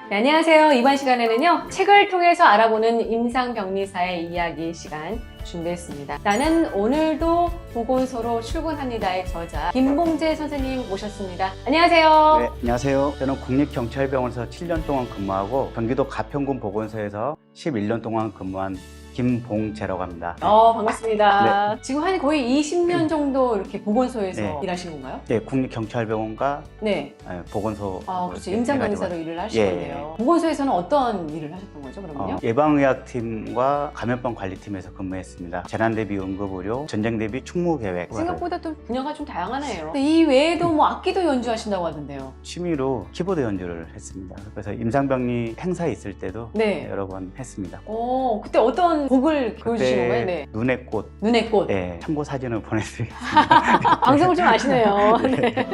네, 안녕하세요. 이번 시간에는요, 책을 통해서 알아보는 임상병리사의 이야기 시간 준비했습니다. 나는 오늘도 보건소로 출근합니다의 저자 김봉재 선생님 모셨습니다. 안녕하세요. 네, 안녕하세요. 저는 국립경찰병원에서 7년 동안 근무하고 경기도 가평군 보건소에서 11년 동안 근무한 김봉재라고 합니다. 반갑습니다. 지금 한 거의 20년 정도 이렇게 보건소에서 네. 일하신 건가요? 네, 국립경찰병원과 네. 보건소. 그렇죠. 임상병리사로 일을 하시는데요. 보건소에서는 어떤 일을 하셨던 거죠, 그러면요? 예방의학팀과 감염병 관리팀에서 근무했습니다. 재난대비 응급의료, 전쟁대비 충무계획. 생각보다 또 분야가 좀 다양하네요. 이 외에도 뭐 악기도 연주하신다고 하던데요. 취미로 키보드 연주를 했습니다. 그래서 임상병리 행사에 있을 때도 네. 여러 번 했습니다. 그때 어떤 곡을 보여주신 건가요? 네. 눈의 꽃. 눈의 꽃. 네, 참고 사진을 보내드리겠습니다. 방송을 좀 아시네요. 네. 네.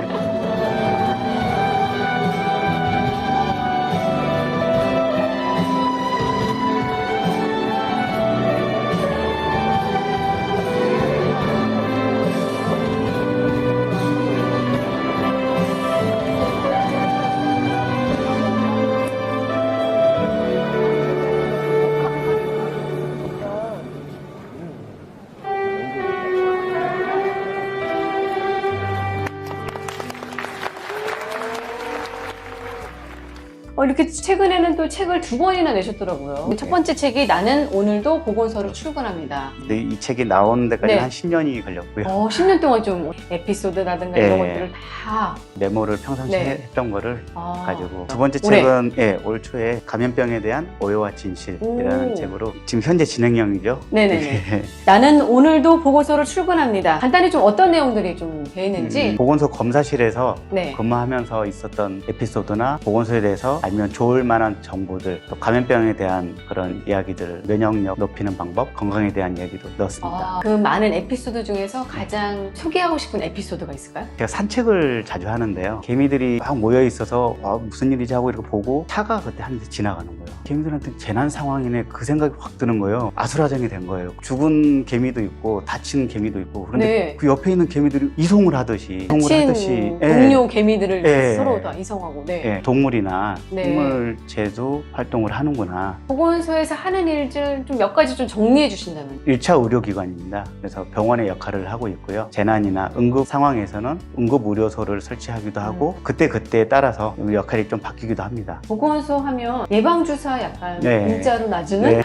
이렇게 최근에는 또 책을 2권이나 내셨더라고요. 네. 첫 번째 책이 나는 오늘도 보건소로 출근합니다. 네, 이 책이 나오는 데까지 네. 한 10년이 걸렸고요. 10년 동안 좀 에피소드라든가 네. 이런 것들을 다. 메모를 평상시에 네. 했던 거를 가지고 두 번째 올해. 책은 올 초에 감염병에 대한 오해와 진실이라는 오. 책으로 지금 현재 진행형이죠. 네네네. 나는 오늘도 보건소로 출근합니다. 간단히 좀 어떤 내용들이 좀 돼 있는지. 보건소 검사실에서 네. 근무하면서 있었던 에피소드나 보건소에 대해서 알면 좋을 만한 정보들, 또 감염병에 대한 그런 이야기들을 면역력 높이는 방법, 건강에 대한 이야기도 넣었습니다. 그 많은 에피소드 중에서 가장 소개하고 싶은 에피소드가 있을까요? 제가 산책을 자주 하는데요. 개미들이 막 모여 있어서 무슨 일이지 하고 이렇게 보고 차가 그때 한 대 지나가는 거예요. 개미들한테 재난 상황이네 그 생각이 확 드는 거예요. 아수라장이 된 거예요. 죽은 개미도 있고 다친 개미도 있고 그런데 네. 그 옆에 있는 개미들이 이송을 하듯이 다친 동료 개미들을 예. 서로 다 이송하고. 네. 예, 동물이나 네. 동물 제조 활동을 하는구나. 보건소에서 하는 일들 좀 몇 가지 좀 정리해 주신다면. 1차 의료기관입니다. 그래서 병원의 역할을 하고 있고요. 재난이나 응급 상황에서는 응급의료소를 설치하기도 하고 그때그때에 따라서 역할이 좀 바뀌기도 합니다. 보건소 하면 예방주사 약간 네. 문자로 놔주는? 네.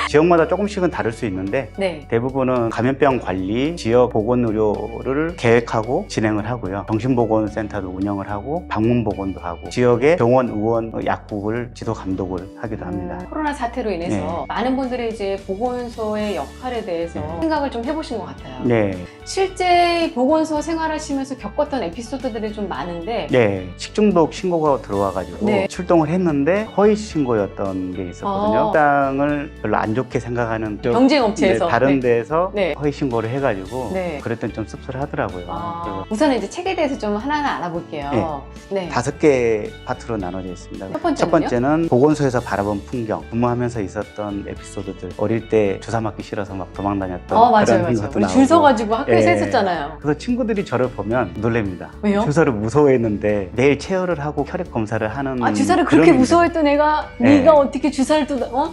지역마다 조금씩은 다를 수 있는데 네. 대부분은 감염병 관리, 지역 보건의료를 계획하고 진행을 하고요. 정신보건센터도 운영을 하고 방문보건도 하고 지역의 병원, 의원, 약국을 지도 감독을 하기도 합니다. 코로나 사태로 인해서 네. 많은 분들이 이제 보건소의 역할에 대해서 생각을 좀 해보신 것 같아요. 네. 실제 보건소 생활하시면서 겪었던 에피소드들이 좀 많은데 네, 식중독 신고가 들어와가지고 네. 출동을 했는데 허위 신고였던 게 있었거든요. 식당을 별로 안 좋게 생각하는 경쟁업체에서. 다른 네. 데에서 네. 허위 신고를 해가지고 네. 그랬더니 좀 씁쓸하더라고요. 그래서 우선은 이제 책에 대해서 좀 하나하나 알아볼게요. 네. 5개 파트로 나눠져 있습니다. 첫 번째는요? 번째는 보건소에서 바라본 풍경, 근무하면서 있었던 에피소드들. 어릴 때 주사 맞기 싫어서 막 도망 다녔던 맞아요, 그런 맞아요. 것도 우리 나오고. 줄 서가지고 학교에서 예. 했었잖아요. 그래서 친구들이 저를 보면 놀랍니다. 왜요? 주사를 무서워했는데 매일 체열을 하고 혈액 검사를 하는 주사를 그런 그렇게 일들. 무서워했던 애가 네. 네가 어떻게 주사를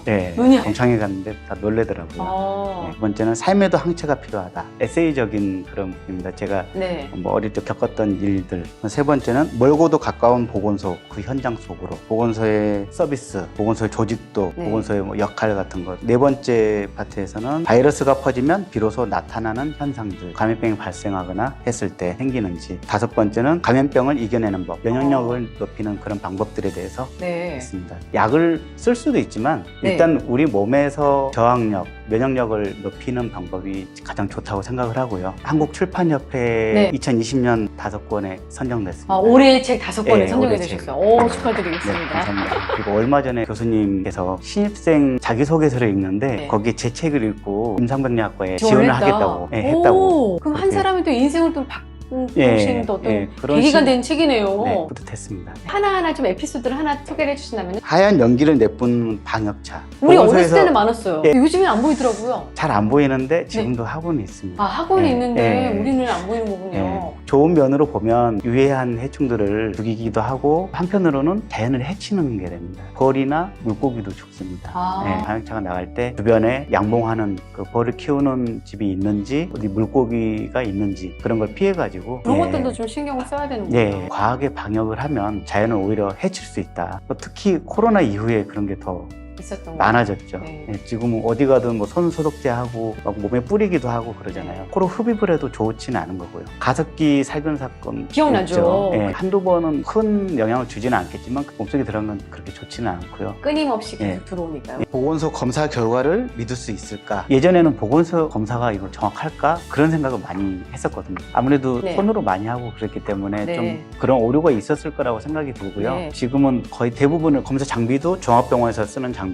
네, 왜냐? 동창회 갔는데 다 놀래더라고요. 네, 두 번째는 삶에도 항체가 필요하다. 에세이적인 그런 부분입니다. 제가 네. 어릴 때 겪었던 일들. 세 번째는 멀고도 가까운 보건소 그 현장 속으로 보건소의 서비스, 보건소의 조직도, 네. 보건소의 역할 같은 것. 네 번째 파트에서는 바이러스가 퍼지면 비로소 나타나는 현상들, 감염병이 발생하거나 했을 때 생기는지. 다섯 번째는 감염병을 이겨내는 법, 면역력을 높이는 그런 방법들에 대해서 네. 있습니다. 약을 쓸 수도 있지만 네. 일단 우리 몸에서 저항력, 면역력을 높이는 방법이 가장 좋다고 생각을 하고요. 한국출판협회 네. 2020년 5권에 선정됐습니다. 올해 책 5권에 네, 선정이 올해 책. 되셨어요. 오, 네. 축하드리겠습니다. 네, 감사합니다. 그리고 얼마 전에 교수님께서 신입생 자기소개서를 읽는데 네. 거기에 제 책을 읽고 임상병리학과에 지원을 지원을 했다. 하겠다고 했다고. 그럼 한 그렇게. 사람이 또 인생을 또 보신 어떤 그런 계기가 신- 된 책이네요. 네, 뿌듯했습니다. 하나하나 좀 에피소드를 하나 소개를 해주신다면 하얀 연기를 내뿜는 방역차. 우리 어렸을 보건소에서 때는 많았어요. 예. 요즘엔 안 보이더라고요. 잘 안 보이는데 지금도 학원이 있습니다. 아, 학원이 예, 있는데 예. 우리는 안 보이는 거군요. 좋은 면으로 보면 유해한 해충들을 죽이기도 하고 한편으로는 자연을 해치는 게 됩니다. 벌이나 물고기도 죽습니다. 아. 방역차가 나갈 때 주변에 양봉하는 그 벌을 키우는 집이 있는지 어디 물고기가 있는지 그런 걸 피해가지고 그런 것들도 좀 신경을 써야 되는군요. 과하게 방역을 하면 자연을 오히려 해칠 수 있다. 특히 코로나 이후에 그런 게 더 있었던 거 많아졌죠. 네. 지금 어디 가든 뭐 손 소독제하고 막 몸에 뿌리기도 하고 그러잖아요. 네. 코로 흡입을 해도 좋지는 않은 거고요. 가습기 살균 사건 기억나죠? 있죠. 한두 번은 큰 영향을 주지는 않겠지만 몸속에 들어간 건 그렇게 좋지는 않고요. 끊임없이 계속 예. 들어오니까요. 보건소 검사 결과를 믿을 수 있을까? 예전에는 보건소 검사가 이걸 정확할까? 그런 생각을 많이 했었거든요. 아무래도 네. 손으로 많이 하고 그랬기 때문에 네. 좀 그런 오류가 있었을 거라고 생각이 들고요. 네. 지금은 거의 대부분의 검사 장비도 종합병원에서 쓰는 장비를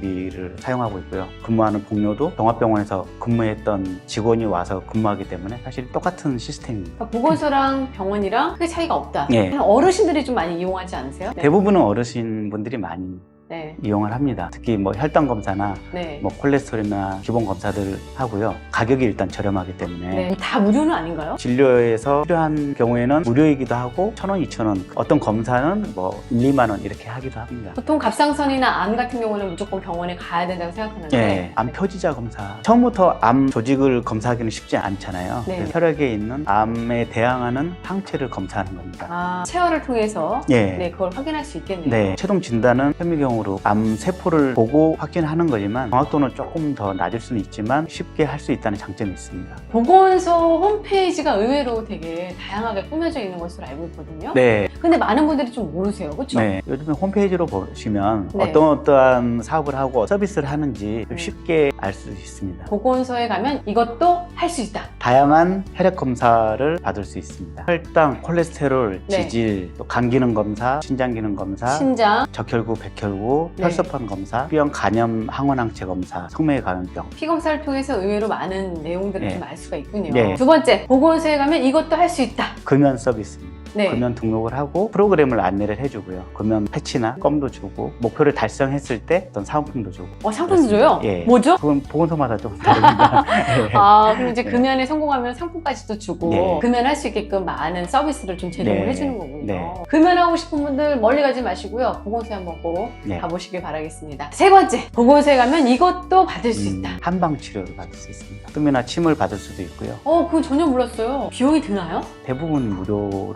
사용하고 있고요. 근무하는 동료도 종합병원에서 근무했던 직원이 와서 근무하기 때문에 사실 똑같은 시스템입니다. 그러니까 보건소랑 병원이랑 크게 차이가 없다. 예. 그냥 어르신들이 좀 많이 이용하지 않으세요? 네. 대부분은 어르신분들이 많이 네. 이용을 합니다. 특히 뭐 혈당 검사나 네. 뭐 콜레스테롤이나 기본 검사들 하고요. 가격이 일단 저렴하기 때문에 네. 다 무료는 아닌가요? 진료에서 필요한 경우에는 무료이기도 하고 1,000원, 2,000원 어떤 검사는 뭐 1, 2만 원 이렇게 하기도 합니다. 보통 갑상선이나 암 같은 경우는 무조건 병원에 가야 된다고 생각하는데 예, 암 표지자 검사. 처음부터 암 조직을 검사하기는 쉽지 않잖아요. 네. 그래서 혈액에 있는 암에 대항하는 항체를 검사하는 겁니다. 아, 체열을 통해서 예. 네, 그걸 확인할 수 있겠네요. 네, 최종 진단은 현미경으로 암 세포를 보고 확진하는 거지만 정확도는 조금 더 낮을 수는 있지만 쉽게 할 수 있다는 장점이 있습니다. 보건소 홈페이지가 의외로 되게 다양하게 꾸며져 있는 것으로 알고 있거든요. 네, 근데 많은 분들이 좀 모르세요. 그렇죠? 네. 요즘에 홈페이지로 보시면 네. 어떠한 사업을 하고 서비스를 하는지 좀 네. 쉽게 알 수 있습니다. 보건소에 가면 이것도 할 수 있다. 다양한 혈액 검사를 받을 수 있습니다. 혈당, 콜레스테롤, 네. 지질, 또 간 기능 검사, 신장 기능 검사, 신장, 적혈구, 백혈구, 네. 혈소판 검사, B형 간염 항원항체 검사, 성매의 감염병. 피검사를 통해서 의외로 많은 내용들을 네. 좀 알 수가 있군요. 네. 두 번째, 보건소에 가면 이것도 할 수 있다. 금연 서비스입니다. 네. 금연 등록을 하고 프로그램을 안내를 해주고요. 금연 패치나 껌도 주고 목표를 달성했을 때 어떤 사은품도 주고. 상품도 줘요? 예. 뭐죠? 그건 보건소마다 좀 다릅니다. 예. 아, 그럼 이제 네. 금연에 성공하면 상품까지도 주고 네. 금연할 수 있게끔 많은 서비스를 좀 제공을 네. 해주는 거군요. 네. 금연하고 싶은 분들 멀리 가지 마시고요. 보건소에 한번 꼭 네. 가보시길 바라겠습니다. 세 번째, 보건소에 가면 이것도 받을 수 있다. 한방 치료를 받을 수 있습니다. 뜸이나 침을 받을 수도 있고요. 그건 전혀 몰랐어요. 비용이 드나요? 대부분 무료로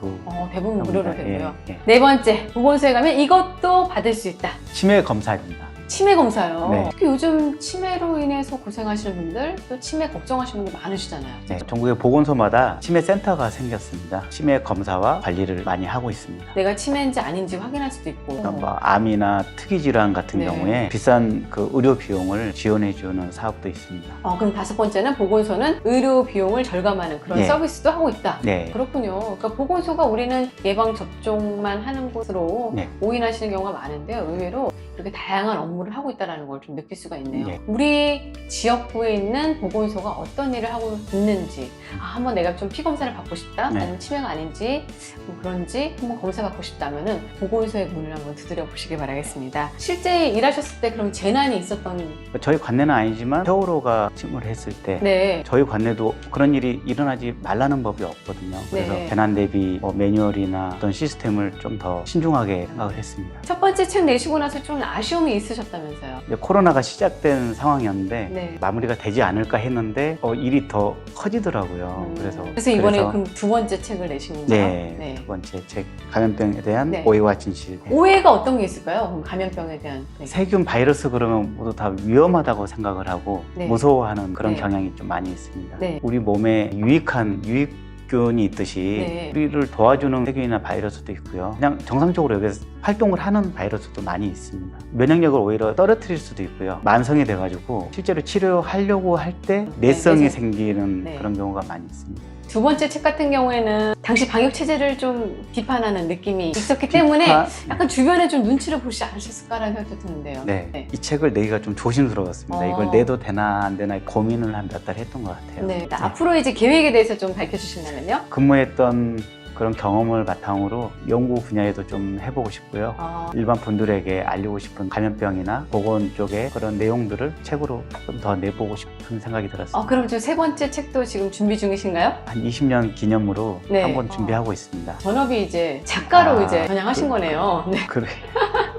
대부분 무료로 합니다. 되고요. 예, 예. 네 번째, 보건소에 가면 이것도 받을 수 있다. 치매 검사입니다. 치매 검사요. 네. 특히 요즘 치매로 인해서 고생하시는 분들, 또 치매 걱정하시는 분들 많으시잖아요. 네, 전국의 보건소마다 치매 센터가 생겼습니다. 치매 검사와 관리를 많이 하고 있습니다. 내가 치매인지 아닌지 확인할 수도 있고. 뭐 암이나 특이 질환 같은 네. 경우에 비싼 그 의료 비용을 지원해주는 사업도 있습니다. 그럼 다섯 번째는 보건소는 의료 비용을 절감하는 그런 네. 서비스도 하고 있다. 네, 그렇군요. 그러니까 보건소가 우리는 예방 접종만 하는 곳으로 네. 오인하시는 경우가 많은데요. 의외로 이렇게 다양한 업무를 하고 있다는 걸 좀 느낄 수가 있네요. 네. 우리 지역구에 있는 보건소가 어떤 일을 하고 있는지, 한번 내가 좀 피 검사를 받고 싶다, 네. 아니면 치매가 아닌지 뭐 그런지 한번 검사 받고 싶다면은 보건소의 문을 한번 두드려 보시길 바라겠습니다. 실제 일하셨을 때 그런 재난이 있었던 저희 관내는 아니지만 세월호가 침몰했을 때 네. 저희 관내도 그런 일이 일어나지 말라는 법이 없거든요. 그래서 네. 재난 대비 뭐 매뉴얼이나 어떤 시스템을 좀 더 신중하게 생각을 했습니다. 첫 번째 책 내시고 나서 좀 아쉬움이 있으셨다면서요? 이제 코로나가 시작된 상황이었는데 네. 마무리가 되지 않을까 했는데 일이 더 커지더라고요. 그래서 이번에 그럼 두 번째 책을 내신 거죠? 네, 두 번째 책 감염병에 대한 네. 오해와 진실. 오해가 어떤 게 있을까요? 그럼 감염병에 대한. 네. 세균 바이러스 그러면 모두 다 위험하다고 생각을 하고 네. 무서워하는 그런 네. 경향이 좀 많이 있습니다. 네. 우리 몸에 유익균이 있듯이 네. 우리를 도와주는 세균이나 바이러스도 있고요. 그냥 정상적으로 여기서 활동을 하는 바이러스도 많이 있습니다. 면역력을 오히려 떨어뜨릴 수도 있고요. 만성이 돼가지고 실제로 치료하려고 할 때 내성이 내성. 생기는 네. 그런 경우가 많이 있습니다. 두 번째 책 같은 경우에는 당시 방역 체제를 좀 비판하는 느낌이 있었기 때문에 약간 주변에 좀 눈치를 보시지 않으셨을까라는 생각도 드는데요. 네. 네. 이 책을 내기가 좀 조심스러웠습니다. 이걸 내도 되나 안 되나 고민을 한 몇 달 했던 것 같아요. 네. 앞으로 이제 계획에 대해서 좀 밝혀주신다면요? 근무했던 그런 경험을 바탕으로 연구 분야에도 좀 해보고 싶고요. 일반 분들에게 알리고 싶은 감염병이나 보건 쪽의 그런 내용들을 책으로 좀 더 내보고 싶은 생각이 들었습니다. 그럼 저 세 번째 책도 지금 준비 중이신가요? 한 20년 기념으로 네. 한번 준비하고 있습니다. 전업이 이제 작가로 이제 전향하신 그- 거네요. 네. 그래.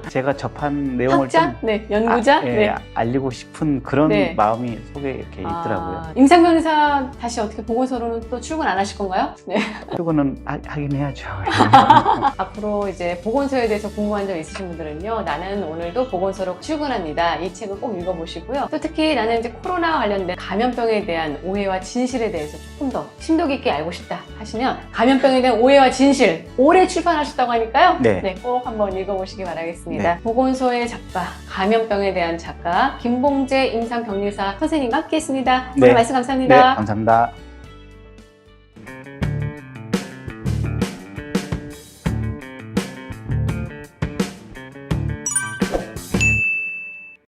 제가 접한 내용을 학자? 네. 연구자? 네. 알리고 싶은 그런 네. 마음이 속에 이렇게 있더라고요. 임상 변호사 다시 어떻게 보건소로는 또 출근 안 하실 건가요? 네. 출근은 하긴 해야죠. 앞으로 이제 보건소에 대해서 궁금한 점 있으신 분들은요, 나는 오늘도 보건소로 출근합니다. 이 책을 꼭 읽어보시고요. 또 특히 나는 이제 코로나와 관련된 감염병에 대한 오해와 진실에 대해서 조금 더 심도 깊게 알고 싶다 하시면 감염병에 대한 오해와 진실 올해 출판하셨다고 하니까요. 네. 꼭 한번 읽어보시기 바라겠습니다. 네. 보건소의 작가, 감염병에 대한 작가 김봉재 임상병리사 선생님과 함께했습니다. 오늘 네. 말씀 감사합니다. 네, 감사합니다.